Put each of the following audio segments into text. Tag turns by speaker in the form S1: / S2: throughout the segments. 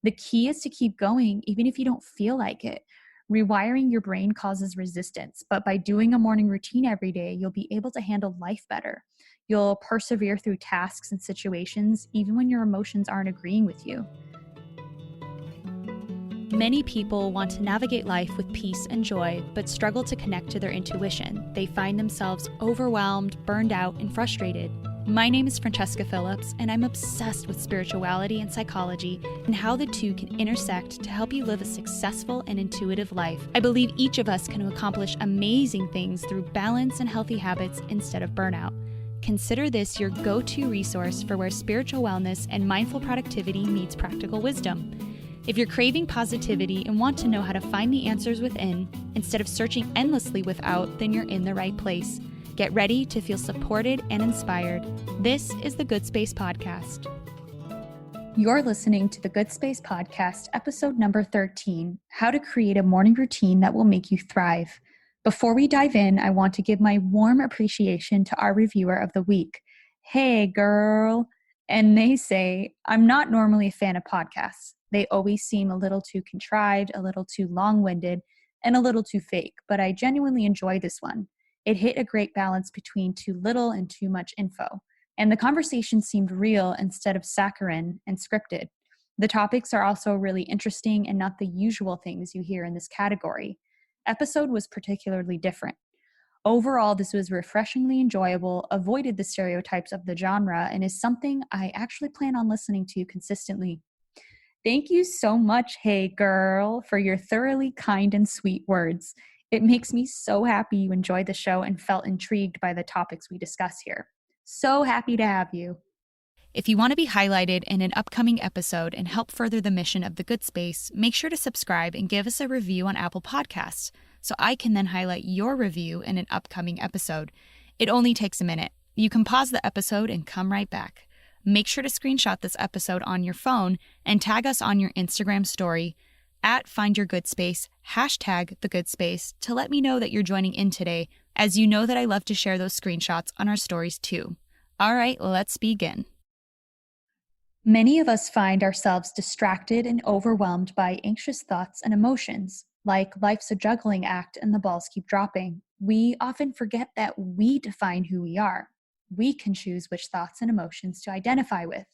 S1: The key is to keep going even if you don't feel like it. Rewiring your brain causes resistance, but by doing a morning routine every day, you'll be able to handle life better. You'll persevere through tasks and situations even when your emotions aren't agreeing with you. Many people want to navigate life with peace and joy, but struggle to connect to their intuition. They find themselves overwhelmed, burned out, and frustrated. My name is Francesca Phillips, and I'm obsessed with spirituality and psychology and how the two can intersect to help you live a successful and intuitive life. I believe each of us can accomplish amazing things through balance and healthy habits instead of burnout. Consider this your go-to resource for where spiritual wellness and mindful productivity meets practical wisdom. If you're craving positivity and want to know how to find the answers within, instead of searching endlessly without, then you're in the right place. Get ready to feel supported and inspired. This is the Good Space Podcast. You're listening to the Good Space Podcast, episode number 13, How to Create a Morning Routine That Will Make You Thrive. Before we dive in, I want to give my warm appreciation to our reviewer of the week. Hey, girl. And they say, I'm not normally a fan of podcasts. They always seem a little too contrived, a little too long-winded, and a little too fake, but I genuinely enjoy this one. It hit a great balance between too little and too much info, and the conversation seemed real instead of saccharine and scripted. The topics are also really interesting and not the usual things you hear in this category. Episode was particularly different. Overall, this was refreshingly enjoyable, avoided the stereotypes of the genre, and is something I actually plan on listening to consistently. Thank you so much, hey girl, for your thoroughly kind and sweet words. It makes me so happy you enjoyed the show and felt intrigued by the topics we discuss here. So happy to have you. If you want to be highlighted in an upcoming episode and help further the mission of the Good Space, make sure to subscribe and give us a review on Apple Podcasts so I can then highlight your review in an upcoming episode. It only takes a minute. You can pause the episode and come right back. Make sure to screenshot this episode on your phone and tag us on your Instagram story at FindYourGoodSpace, #TheGoodSpace, to let me know that you're joining in today, as you know that I love to share those screenshots on our stories too. All right, let's begin. Many of us find ourselves distracted and overwhelmed by anxious thoughts and emotions. Like life's a juggling act and the balls keep dropping. We often forget that we define who we are. We can choose which thoughts and emotions to identify with.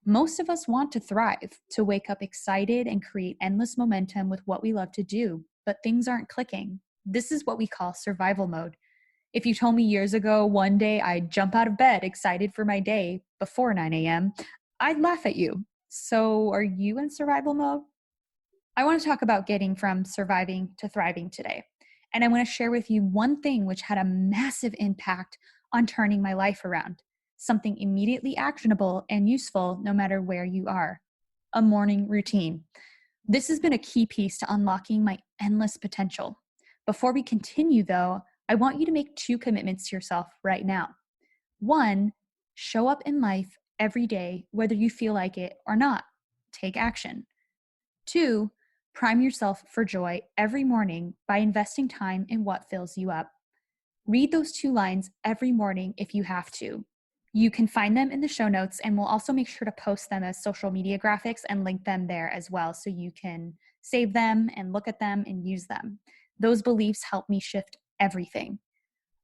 S1: Most of us want to thrive, to wake up excited and create endless momentum with what we love to do, but things aren't clicking. This is what we call survival mode. If you told me years ago one day I'd jump out of bed excited for my day before 9 a.m., I'd laugh at you. So are you in survival mode? I want to talk about getting from surviving to thriving today. And I want to share with you one thing which had a massive impact on turning my life around. Something immediately actionable and useful no matter where you are. A morning routine. This has been a key piece to unlocking my endless potential. Before we continue though, I want you to make 2 commitments to yourself right now. 1, show up in life every day, whether you feel like it or not. Take action. 2, prime yourself for joy every morning by investing time in what fills you up. Read those 2 lines every morning if you have to. You can find them in the show notes, and we'll also make sure to post them as social media graphics and link them there as well so you can save them and look at them and use them. Those beliefs help me shift everything.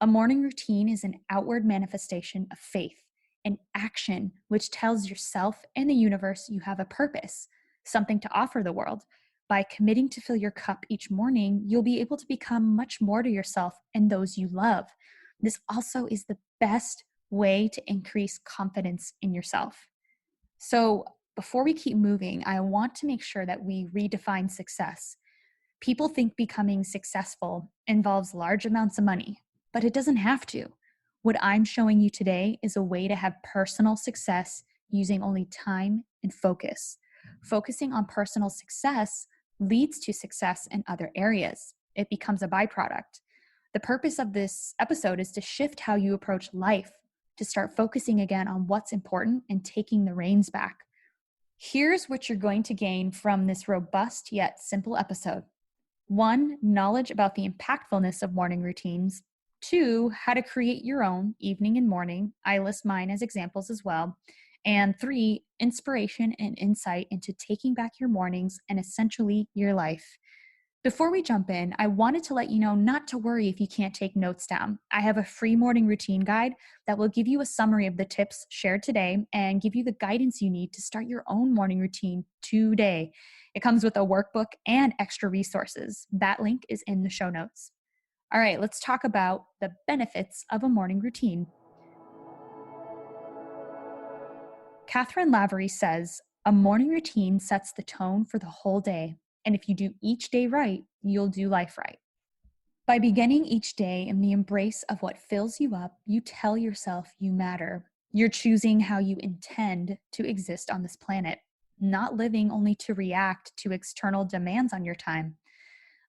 S1: A morning routine is an outward manifestation of faith, an action which tells yourself and the universe you have a purpose, something to offer the world. By committing to fill your cup each morning, you'll be able to become much more to yourself and those you love. This also is the best way to increase confidence in yourself. So before we keep moving, I want to make sure that we redefine success. People think becoming successful involves large amounts of money, but it doesn't have to. What I'm showing you today is a way to have personal success using only time and focus. Focusing on personal success leads to success in other areas. It becomes a byproduct. The purpose of this episode is to shift how you approach life, to start focusing again on what's important and taking the reins back. Here's what you're going to gain from this robust yet simple episode. 1, knowledge about the impactfulness of morning routines. 2, how to create your own evening and morning. I list mine as examples as well. And 3, inspiration and insight into taking back your mornings and essentially your life. Before we jump in, I wanted to let you know not to worry if you can't take notes down. I have a free morning routine guide that will give you a summary of the tips shared today and give you the guidance you need to start your own morning routine today. It comes with a workbook and extra resources. That link is in the show notes. All right, let's talk about the benefits of a morning routine. Catherine Lavery says, a morning routine sets the tone for the whole day. And if you do each day right, you'll do life right. By beginning each day in the embrace of what fills you up, you tell yourself you matter. You're choosing how you intend to exist on this planet, not living only to react to external demands on your time.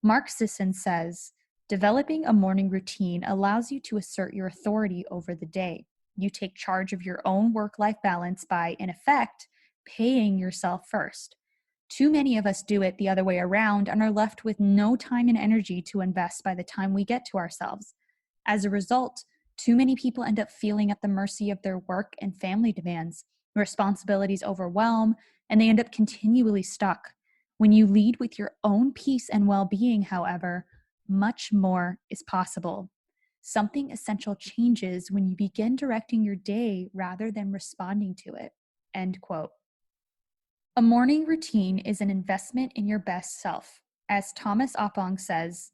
S1: Mark Sisson says, developing a morning routine allows you to assert your authority over the day. You take charge of your own work-life balance by, in effect, paying yourself first. Too many of us do it the other way around and are left with no time and energy to invest by the time we get to ourselves. As a result, too many people end up feeling at the mercy of their work and family demands. Responsibilities overwhelm, and they end up continually stuck. When you lead with your own peace and well-being, however, much more is possible. Something essential changes when you begin directing your day rather than responding to it. End quote. A morning routine is an investment in your best self. As Thomas Oppong says,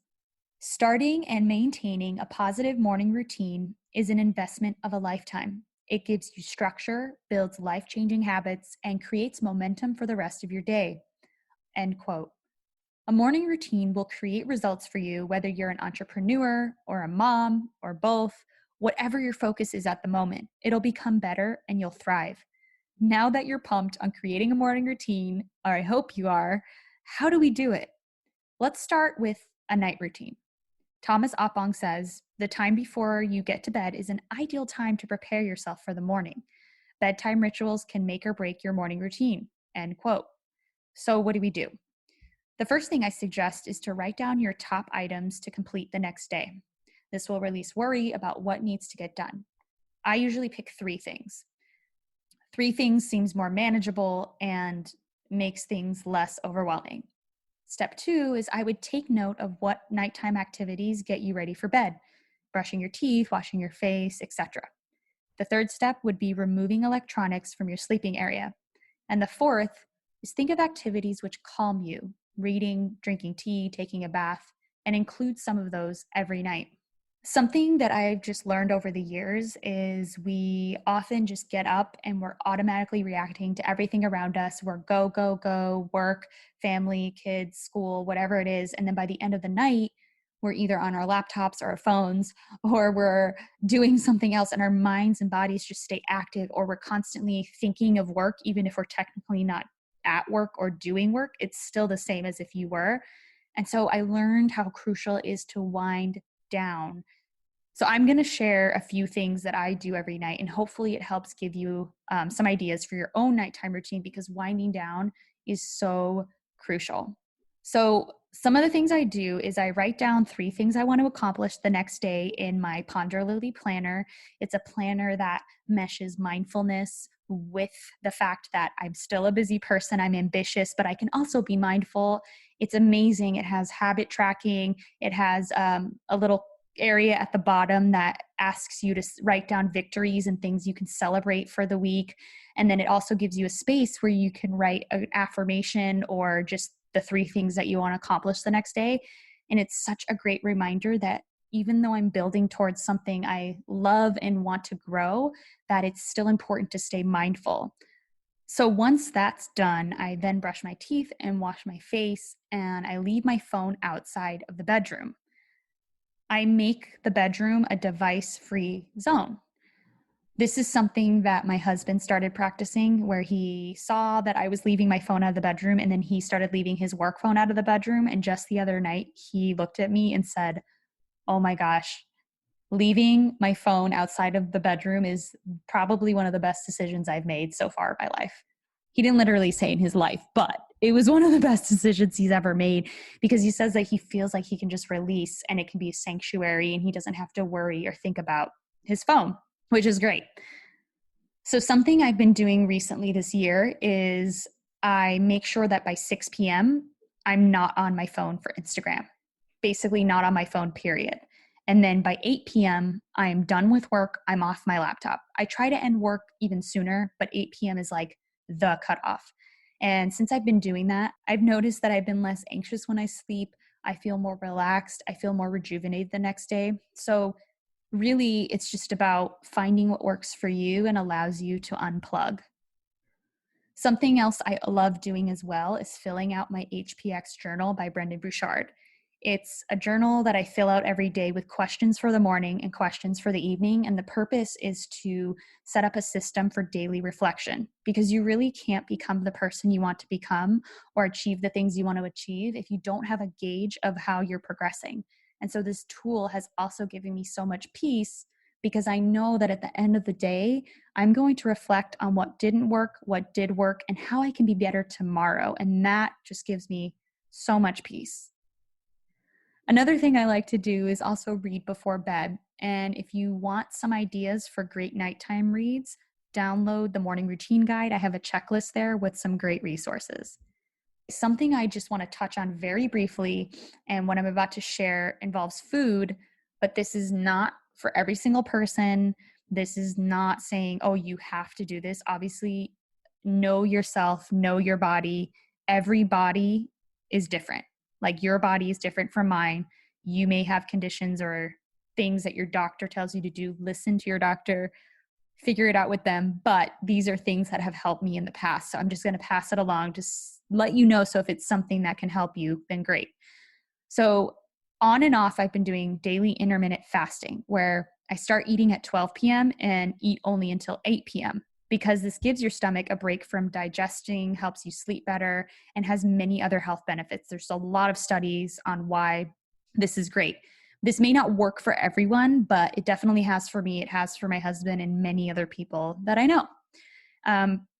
S1: starting and maintaining a positive morning routine is an investment of a lifetime. It gives you structure, builds life-changing habits, and creates momentum for the rest of your day. End quote. A morning routine will create results for you whether you're an entrepreneur or a mom or both, whatever your focus is at the moment. It'll become better and you'll thrive. Now that you're pumped on creating a morning routine, or I hope you are, how do we do it? Let's start with a night routine. Thomas Oppong says, the time before you get to bed is an ideal time to prepare yourself for the morning. Bedtime rituals can make or break your morning routine, end quote. So what do we do? The first thing I suggest is to write down your top items to complete the next day. This will release worry about what needs to get done. I usually pick 3 things. 3 things seems more manageable and makes things less overwhelming. Step 2 is I would take note of what nighttime activities get you ready for bed, brushing your teeth, washing your face, etc. The 3rd step would be removing electronics from your sleeping area. And the 4th is think of activities which calm you, reading, drinking tea, taking a bath, and include some of those every night. Something that I've just learned over the years is we often just get up and we're automatically reacting to everything around us. We're go, go, go, work, family, kids, school, whatever it is. And then by the end of the night, we're either on our laptops or our phones, or we're doing something else and our minds and bodies just stay active, or we're constantly thinking of work, even if we're technically not at work or doing work, it's still the same as if you were. And so I learned how crucial it is to wind down. So I'm going to share a few things that I do every night, and hopefully it helps give you some ideas for your own nighttime routine, because winding down is so crucial. So some of the things I do is I write down 3 things I want to accomplish the next day in my Ponder Lily planner. It's a planner that meshes mindfulness with the fact that I'm still a busy person, I'm ambitious, but I can also be mindful. It's amazing. It has habit tracking. It has a little area at the bottom that asks you to write down victories and things you can celebrate for the week. And then it also gives you a space where you can write an affirmation or just the 3 things that you want to accomplish the next day. And it's such a great reminder that even though I'm building towards something I love and want to grow, that it's still important to stay mindful. So once that's done, I then brush my teeth and wash my face, and I leave my phone outside of the bedroom. I make the bedroom a device-free zone. This is something that my husband started practicing, where he saw that I was leaving my phone out of the bedroom, and then he started leaving his work phone out of the bedroom. And just the other night, he looked at me and said, oh my gosh, leaving my phone outside of the bedroom is probably one of the best decisions I've made so far in my life. He didn't literally say in his life, but it was one of the best decisions he's ever made, because he says that he feels like he can just release and it can be a sanctuary and he doesn't have to worry or think about his phone, which is great. So something I've been doing recently this year is I make sure that by 6 p.m., I'm not on my phone for Instagram, basically not on my phone, period. And then by 8 p.m., I'm done with work. I'm off my laptop. I try to end work even sooner, but 8 p.m. is like the cutoff. And since I've been doing that, I've noticed that I've been less anxious when I sleep. I feel more relaxed. I feel more rejuvenated the next day. So really, it's just about finding what works for you and allows you to unplug. Something else I love doing as well is filling out my HPX journal by Brendan Bouchard. It's a journal that I fill out every day with questions for the morning and questions for the evening. And the purpose is to set up a system for daily reflection, because you really can't become the person you want to become or achieve the things you want to achieve if you don't have a gauge of how you're progressing. And so this tool has also given me so much peace, because I know that at the end of the day, I'm going to reflect on what didn't work, what did work, and how I can be better tomorrow. And that just gives me so much peace. Another thing I like to do is also read before bed. And if you want some ideas for great nighttime reads, download the morning routine guide. I have a checklist there with some great resources. Something I just want to touch on very briefly, and what I'm about to share involves food, but this is not for every single person. This is not saying, oh, you have to do this. Obviously, know yourself, know your body. Every body is different. Like your body is different from mine. You may have conditions or things that your doctor tells you to do. Listen to your doctor, figure it out with them. But these are things that have helped me in the past. So I'm just going to pass it along, just let you know. So if it's something that can help you, then great. So on and off, I've been doing daily intermittent fasting, where I start eating at 12 p.m. and eat only until 8 p.m. because this gives your stomach a break from digesting, helps you sleep better, and has many other health benefits. There's a lot of studies on why this is great. This may not work for everyone, but it definitely has for me. It has for my husband and many other people that I know.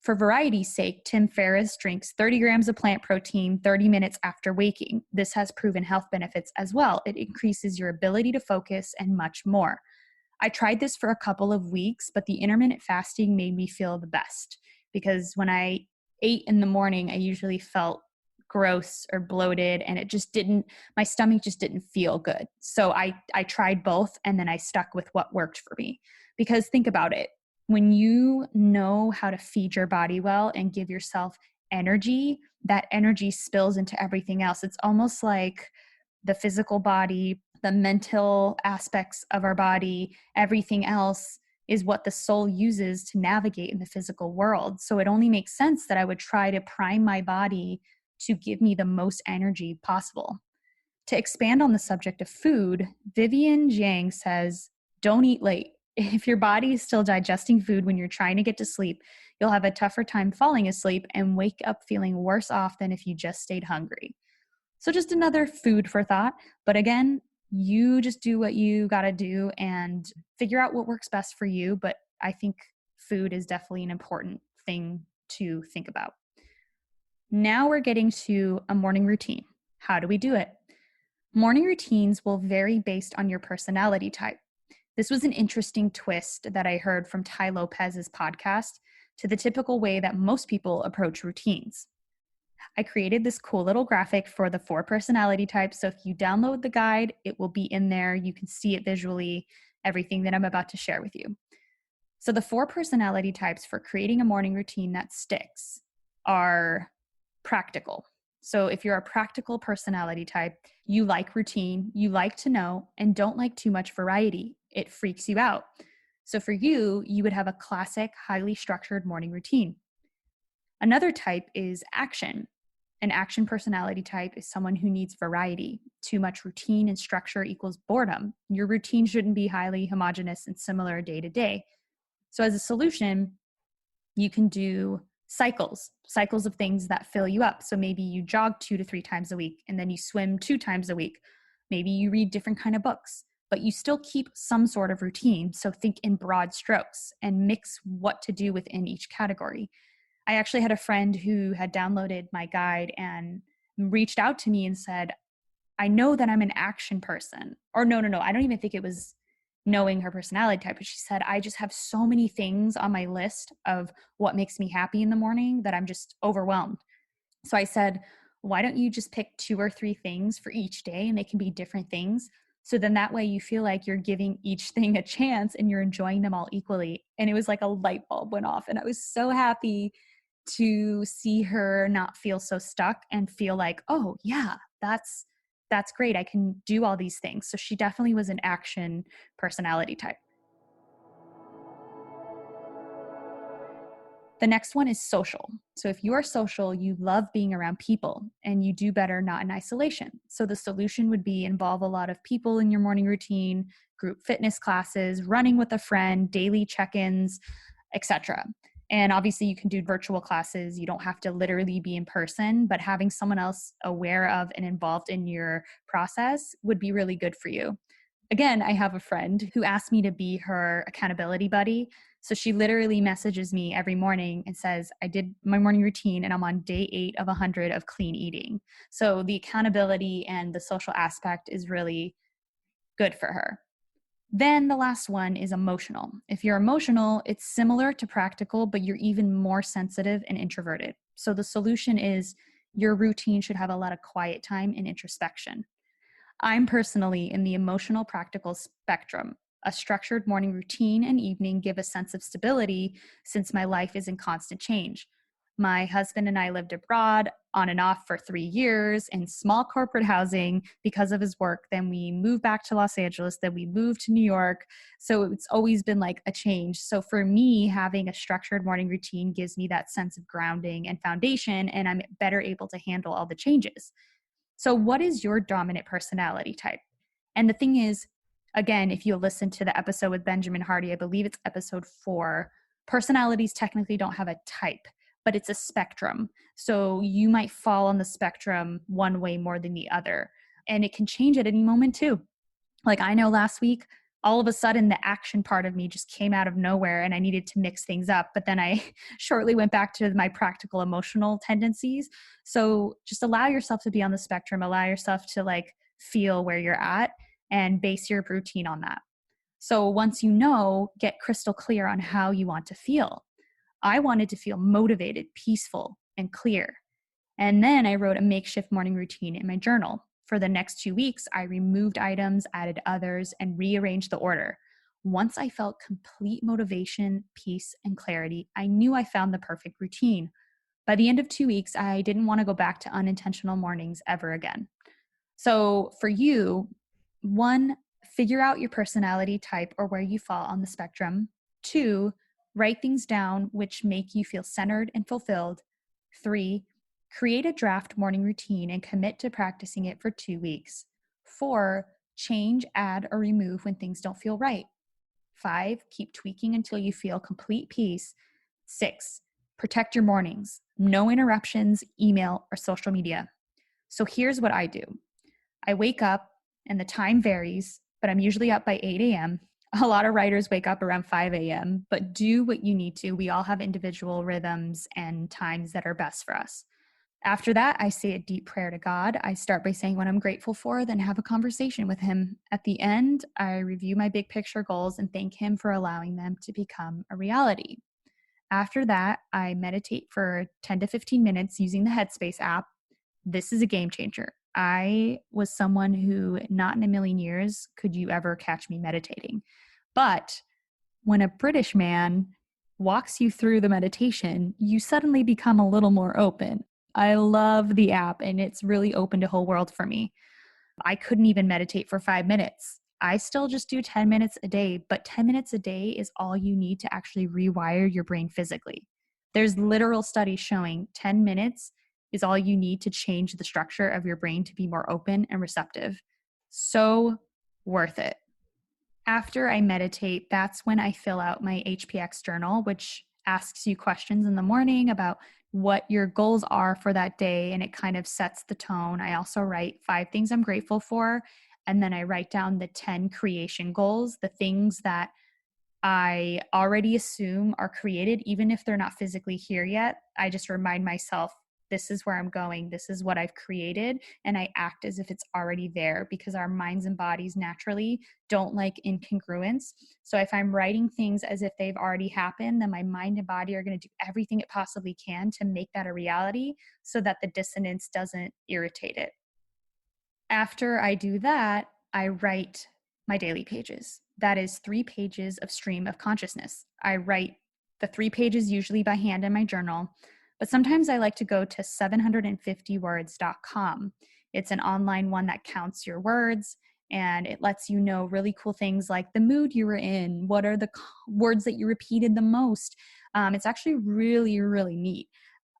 S1: For variety's sake, Tim Ferriss drinks 30 grams of plant protein 30 minutes after waking. This has proven health benefits as well. It increases your ability to focus and much more. I tried this for a couple of weeks, but the intermittent fasting made me feel the best, because when I ate in the morning, I usually felt gross or bloated, and my stomach just didn't feel good. So I tried both, and then I stuck with what worked for me. Because think about it. When you know how to feed your body well and give yourself energy, that energy spills into everything else. It's almost like the physical body, the mental aspects of our body, everything else is what the soul uses to navigate in the physical world. So it only makes sense that I would try to prime my body to give me the most energy possible. To expand on the subject of food, Vivian Jiang says, don't eat late. If your body is still digesting food when you're trying to get to sleep, you'll have a tougher time falling asleep and wake up feeling worse off than if you just stayed hungry. So just another food for thought. But again, you just do what you got to do and figure out what works best for you. But I think food is definitely an important thing to think about. Now we're getting to a morning routine. How do we do it? Morning routines will vary based on your personality type. This was an interesting twist that I heard from Tai Lopez's podcast to the typical way that most people approach routines. I created this cool little graphic for the 4 personality types. So if you download the guide, it will be in there. You can see it visually, everything that I'm about to share with you. So the 4 personality types for creating a morning routine that sticks are practical. So if you're a practical personality type, you like routine, you like to know, and don't like too much variety. It freaks you out. So for you, you would have a classic, highly structured morning routine. Another type is action. An action personality type is someone who needs variety. Too much routine and structure equals boredom. Your routine shouldn't be highly homogeneous and similar day to day. So as a solution, you can do cycles of things that fill you up. So maybe you jog 2 to 3 times a week, and then you swim 2 times a week. Maybe you read different kind of books, but you still keep some sort of routine. So think in broad strokes and mix what to do within each category. I actually had a friend who had downloaded my guide and reached out to me and said, I know that I'm an action person. Or no, I don't even think it was knowing her personality type. But she said, I just have so many things on my list of what makes me happy in the morning that I'm just overwhelmed. So I said, why don't you just pick 2 or 3 things for each day and they can be different things? So then that way you feel like you're giving each thing a chance and you're enjoying them all equally. And it was like a light bulb went off. And I was so happy to see her not feel so stuck and feel like, oh yeah, that's great. I can do all these things. So she definitely was an action personality type. The next one is social. So if you are social, you love being around people and you do better not in isolation. So the solution would be involve a lot of people in your morning routine, group fitness classes, running with a friend, daily check-ins, etc. And obviously you can do virtual classes. You don't have to literally be in person, but having someone else aware of and involved in your process would be really good for you. Again, I have a friend who asked me to be her accountability buddy. So she literally messages me every morning and says, I did my morning routine and I'm on day 8 of 100 of clean eating. So the accountability and the social aspect is really good for her. Then the last one is emotional. If you're emotional, it's similar to practical, but you're even more sensitive and introverted. So the solution is your routine should have a lot of quiet time and introspection. I'm personally in the emotional practical spectrum. A structured morning routine and evening give a sense of stability since my life is in constant change. My husband and I lived abroad on and off for 3 years in small corporate housing because of his work. Then we moved back to Los Angeles. Then we moved to New York. So it's always been like a change. So for me, having a structured morning routine gives me that sense of grounding and foundation, and I'm better able to handle all the changes. So, what is your dominant personality type? And the thing is, again, if you listen to the episode with Benjamin Hardy, I believe it's episode 4, personalities technically don't have a type, but it's a spectrum. So, you might fall on the spectrum one way more than the other. And it can change at any moment, too. Like I know last week, all of a sudden the action part of me just came out of nowhere and I needed to mix things up. But then I shortly went back to my practical emotional tendencies. So just allow yourself to be on the spectrum, allow yourself to like feel where you're at and base your routine on that. So once you know, get crystal clear on how you want to feel. I wanted to feel motivated, peaceful, and clear. And then I wrote a makeshift morning routine in my journal. For the next 2 weeks, I removed items, added others, and rearranged the order. Once I felt complete motivation, peace, and clarity, I knew I found the perfect routine. By the end of 2 weeks, I didn't want to go back to unintentional mornings ever again. So for you, 1, figure out your personality type or where you fall on the spectrum. 2, write things down which make you feel centered and fulfilled. 3, create a draft morning routine and commit to practicing it for 2 weeks. 4, change, add, or remove when things don't feel right. 5, keep tweaking until you feel complete peace. 6, protect your mornings. No interruptions, email, or social media. So here's what I do. I wake up and the time varies, but I'm usually up by 8 a.m. A lot of writers wake up around 5 a.m., but do what you need to. We all have individual rhythms and times that are best for us. After that, I say a deep prayer to God. I start by saying what I'm grateful for, then have a conversation with Him. At the end, I review my big picture goals and thank Him for allowing them to become a reality. After that, I meditate for 10 to 15 minutes using the Headspace app. This is a game changer. I was someone who, not in a million years, could you ever catch me meditating. But when a British man walks you through the meditation, you suddenly become a little more open. I love the app and it's really opened a whole world for me. I couldn't even meditate for 5 minutes. I still just do 10 minutes a day, but 10 minutes a day is all you need to actually rewire your brain physically. There's literal studies showing 10 minutes is all you need to change the structure of your brain to be more open and receptive. So worth it. After I meditate, that's when I fill out my HPX journal, which asks you questions in the morning about what your goals are for that day, and it kind of sets the tone. I also write 5 things I'm grateful for, and then I write down the 10 creation goals, the things that I already assume are created, even if they're not physically here yet. I just remind myself this is where I'm going, this is what I've created, and I act as if it's already there, because our minds and bodies naturally don't like incongruence. So if I'm writing things as if they've already happened, then my mind and body are going to do everything it possibly can to make that a reality so that the dissonance doesn't irritate it. After I do that, I write my daily pages. That is 3 pages of stream of consciousness. I write the 3 pages usually by hand in my journal, but sometimes I like to go to 750words.com. It's an online one that counts your words, and it lets you know really cool things like the mood you were in, what are the words that you repeated the most. It's actually really, really neat.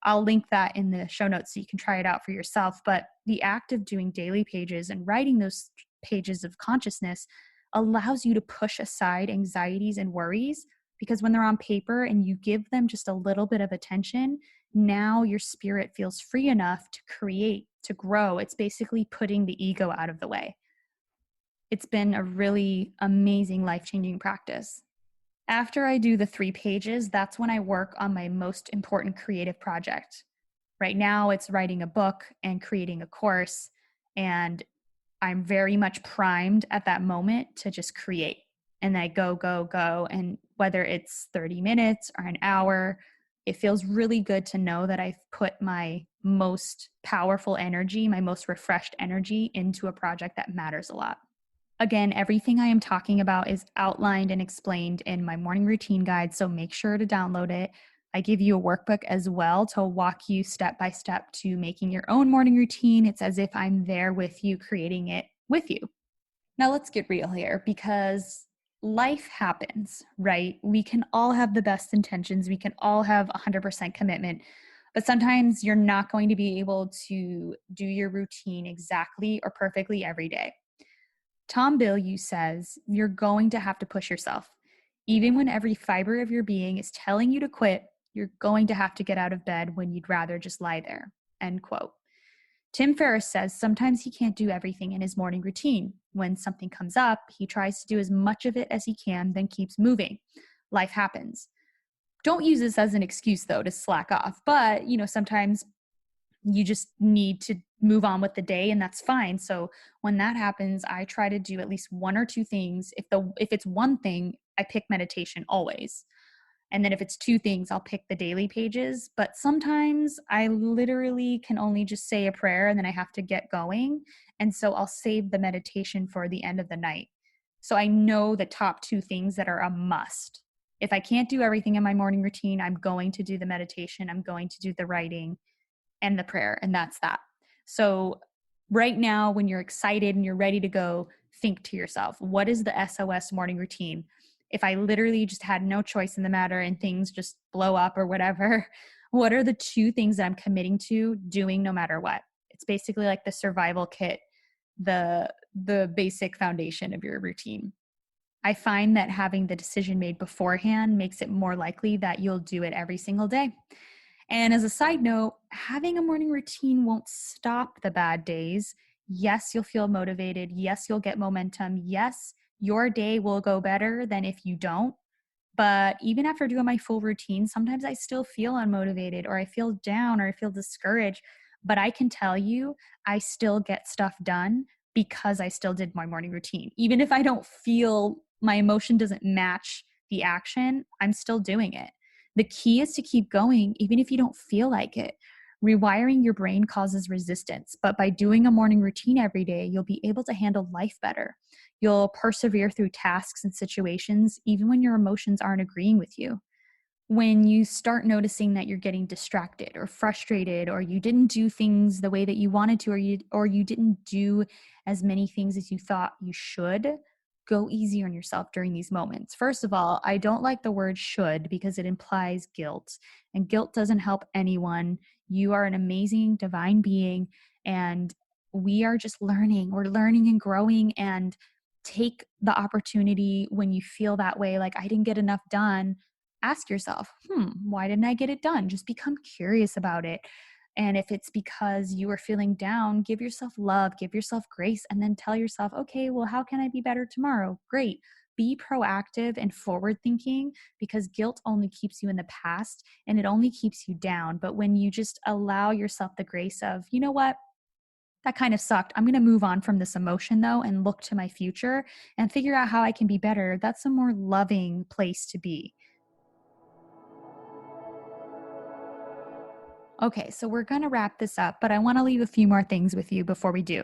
S1: I'll link that in the show notes so you can try it out for yourself. But the act of doing daily pages and writing those pages of consciousness allows you to push aside anxieties and worries, because when they're on paper and you give them just a little bit of attention, now your spirit feels free enough to create, to grow. It's basically putting the ego out of the way. It's been a really amazing, life-changing practice. After I do the 3 pages, that's when I work on my most important creative project. Right now, it's writing a book and creating a course, and I'm very much primed at that moment to just create. And I go, go, go. And whether it's 30 minutes or an hour, it feels really good to know that I've put my most powerful energy, my most refreshed energy into a project that matters a lot. Again, everything I am talking about is outlined and explained in my morning routine guide, so make sure to download it. I give you a workbook as well to walk you step by step to making your own morning routine. It's as if I'm there with you, creating it with you. Now, let's get real here, because life happens, right? We can all have the best intentions. We can all have 100% commitment, but sometimes you're not going to be able to do your routine exactly or perfectly every day. Tom Bilyeu says you're going to have to push yourself. Even when every fiber of your being is telling you to quit, you're going to have to get out of bed when you'd rather just lie there. End quote. Tim Ferriss says sometimes he can't do everything in his morning routine. When something comes up, he tries to do as much of it as he can, then keeps moving. Life happens. Don't use this as an excuse, though, to slack off. But, sometimes you just need to move on with the day, and that's fine. So when that happens, I try to do at least 1 or 2 things. If it's one thing, I pick meditation always. And then if it's 2 things, I'll pick the daily pages. But sometimes I literally can only just say a prayer and then I have to get going. And so I'll save the meditation for the end of the night. So I know the top 2 things that are a must. If I can't do everything in my morning routine, I'm going to do the meditation, I'm going to do the writing and the prayer, and that's that. So right now, when you're excited and you're ready to go, think to yourself, what is the SOS morning routine? If I literally just had no choice in the matter and things just blow up or whatever, what are the 2 things that I'm committing to doing no matter what? It's basically like the survival kit, the basic foundation of your routine. I find that having the decision made beforehand makes it more likely that you'll do it every single day. And as a side note, having a morning routine won't stop the bad days. Yes, you'll feel motivated. Yes, you'll get momentum. Yes, your day will go better than if you don't. But even after doing my full routine, sometimes I still feel unmotivated, or I feel down, or I feel discouraged. But I can tell you, I still get stuff done because I still did my morning routine. Even if I don't feel, my emotion doesn't match the action, I'm still doing it. The key is to keep going, even if you don't feel like it. Rewiring your brain causes resistance, but by doing a morning routine every day, you'll be able to handle life better. You'll persevere through tasks and situations, even when your emotions aren't agreeing with you. When you start noticing that you're getting distracted or frustrated, or you didn't do things the way that you wanted to, or you didn't do as many things as you thought you should, go easy on yourself during these moments. First of all, I don't like the word should because it implies guilt, and guilt doesn't help anyone. You are an amazing divine being, and we are just learning. We're learning and growing, and take the opportunity when you feel that way, like I didn't get enough done. Ask yourself, why didn't I get it done? Just become curious about it. And if it's because you are feeling down, give yourself love, give yourself grace, and then tell yourself, okay, well, how can I be better tomorrow? Great. be proactive and forward thinking, because guilt only keeps you in the past and it only keeps you down. But when you just allow yourself the grace of, you know what, that kind of sucked. I'm going to move on from this emotion though and look to my future and figure out how I can be better. That's a more loving place to be. Okay, so we're going to wrap this up, but I want to leave a few more things with you before we do.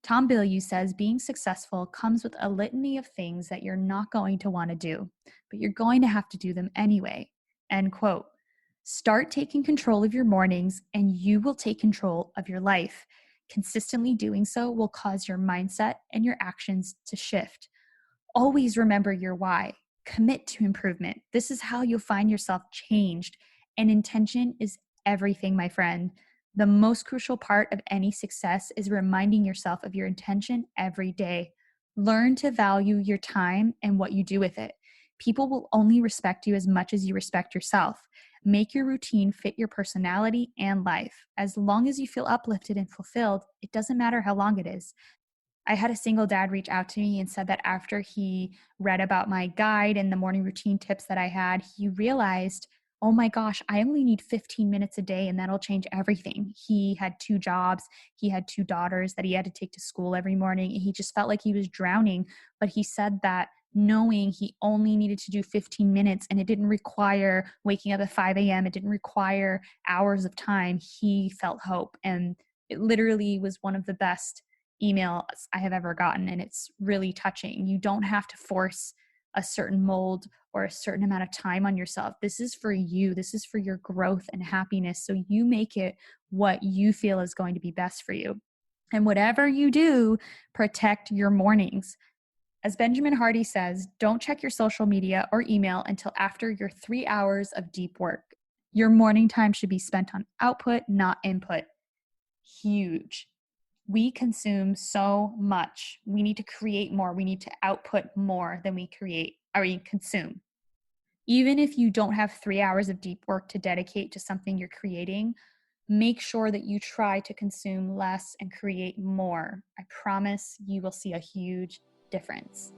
S1: Tom Bilyeu says being successful comes with a litany of things that you're not going to want to do, but you're going to have to do them anyway. End quote. Start taking control of your mornings and you will take control of your life. Consistently doing so will cause your mindset and your actions to shift. Always remember your why. Commit to improvement. This is how you'll find yourself changed. And intention is everything, my friend. The most crucial part of any success is reminding yourself of your intention every day. Learn to value your time and what you do with it. People will only respect you as much as you respect yourself. Make your routine fit your personality and life. As long as you feel uplifted and fulfilled, it doesn't matter how long it is. I had a single dad reach out to me and said that after he read about my guide and the morning routine tips that I had, he realized, oh my gosh, I only need 15 minutes a day and that'll change everything. He had 2 jobs. He had 2 daughters that he had to take to school every morning. And he just felt like he was drowning. But he said that knowing he only needed to do 15 minutes and it didn't require waking up at 5 a.m., it didn't require hours of time, he felt hope. And it literally was one of the best emails I have ever gotten. And it's really touching. You don't have to force a certain mold or a certain amount of time on yourself. This is for you. This is for your growth and happiness. So you make it what you feel is going to be best for you. And whatever you do, protect your mornings. As Benjamin Hardy says, don't check your social media or email until after your 3 hours of deep work. Your morning time should be spent on output, not input. Huge. We consume so much. We need to create more. We need to output more than we consume. Even if you don't have 3 hours of deep work to dedicate to something you're creating, make sure that you try to consume less and create more. I promise you will see a huge difference.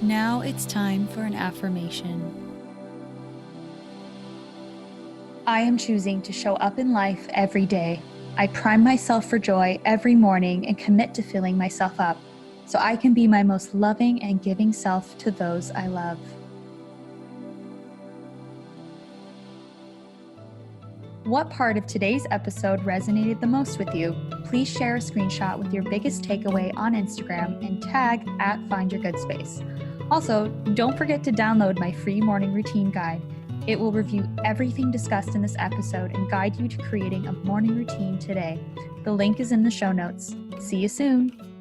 S1: Now it's time for an affirmation. I am choosing to show up in life every day. I prime myself for joy every morning and commit to filling myself up so I can be my most loving and giving self to those I love. What part of today's episode resonated the most with you? Please share a screenshot with your biggest takeaway on Instagram and tag @FindYourGoodSpace. Also, don't forget to download my free morning routine guide. It will review everything discussed in this episode and guide you to creating a morning routine today. The link is in the show notes. See you soon.